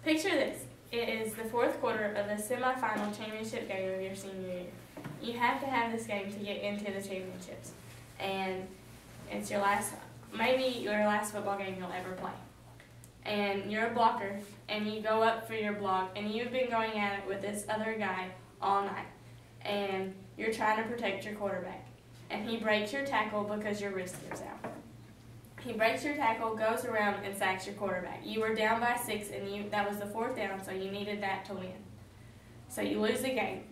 Picture this. It is the fourth quarter of the semifinal championship game of your senior year. You have to have this game to get into the championships. And it's maybe your last football game you'll ever play. And you're a blocker, and you go up for your block, and you've been going at it with this other guy all night. And you're trying to protect your quarterback. And he breaks your tackle because your wrist gives out. He breaks your tackle, goes around, and sacks your quarterback. You were down by 6, and that was the fourth down, so you needed that to win. So you lose the game.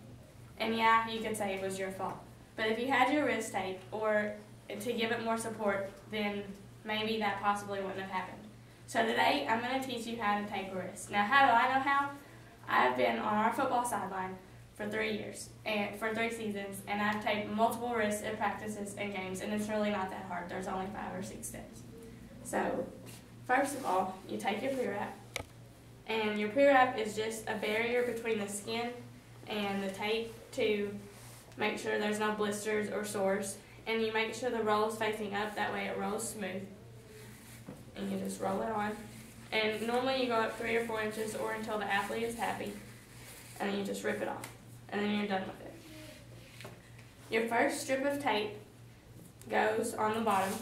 And yeah, you could say it was your fault. But if you had your wrist tape, or to give it more support, then maybe that possibly wouldn't have happened. So today, I'm going to teach you how to tape a wrist. Now, how do I know how? I've been on our football sideline for 3 years, and for 3 seasons, and I've taped multiple wrists at practices and games, and it's really not that hard. There's only 5 or 6 steps. So, first of all, you take your pre-wrap, and your pre-wrap is just a barrier between the skin and the tape to make sure there's no blisters or sores, and you make sure the roll is facing up, that way it rolls smooth, and you just roll it on. And normally you go up 3 or 4 inches or until the athlete is happy, and then you just rip it off, and then you're done with it. Your first strip of tape goes on the bottom,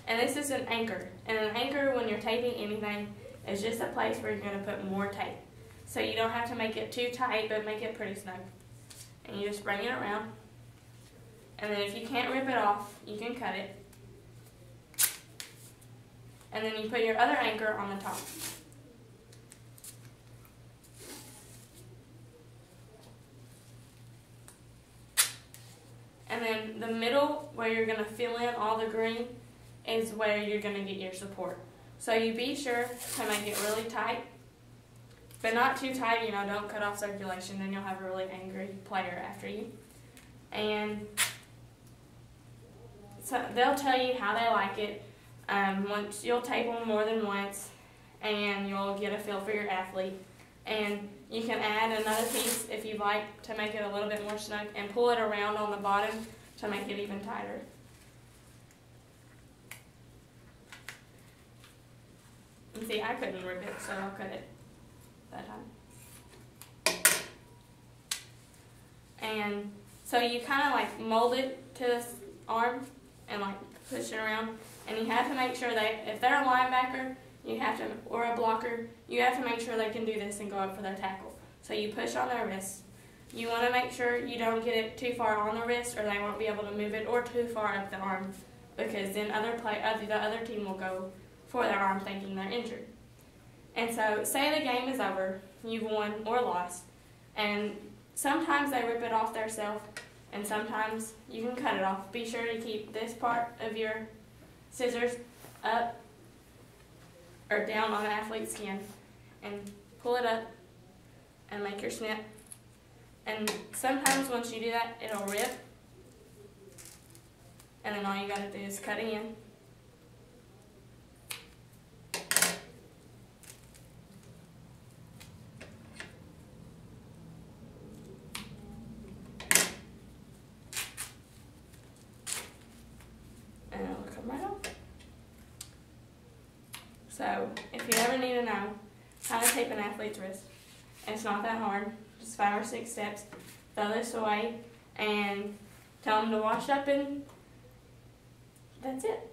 and this is an anchor. And an anchor, when you're taping anything, is just a place where you're going to put more tape. So you don't have to make it too tight, but make it pretty snug. And you just bring it around, and then if you can't rip it off, you can cut it. And then you put your other anchor on the top. And then the middle, where you're going to fill in all the green, is where you're going to get your support. So you be sure to make it really tight, but not too tight, don't cut off circulation, then you'll have a really angry player after you. And so they'll tell you how they like it. Once you'll tape them more than once, and you'll get a feel for your athlete. And you can add another piece if you'd like to make it a little bit more snug, and pull it around on the bottom to make it even tighter. And see, I couldn't rip it, so I'll cut it that time. And so you kind of like mold it to this arm and like push it around. And you have to make sure that if they're a linebacker, or a blocker, you have to make sure they can do this and go up for their tackle. So you push on their wrist. You want to make sure you don't get it too far on the wrist, or they won't be able to move it, or too far up the arm, because then the other team will go for their arm thinking they're injured. And so, say the game is over, you've won or lost, and sometimes they rip it off themselves, and sometimes you can cut it off. Be sure to keep this part of your scissors up or down on the athlete's skin, and pull it up and make your snip. And sometimes once you do that, it'll rip, and then all you gotta do is cut it in. And it'll come right off. So, if you ever need to know how to tape an athlete's wrist, it's not that hard, just 5 or 6 steps. Throw this away and tell them to wash up, and that's it.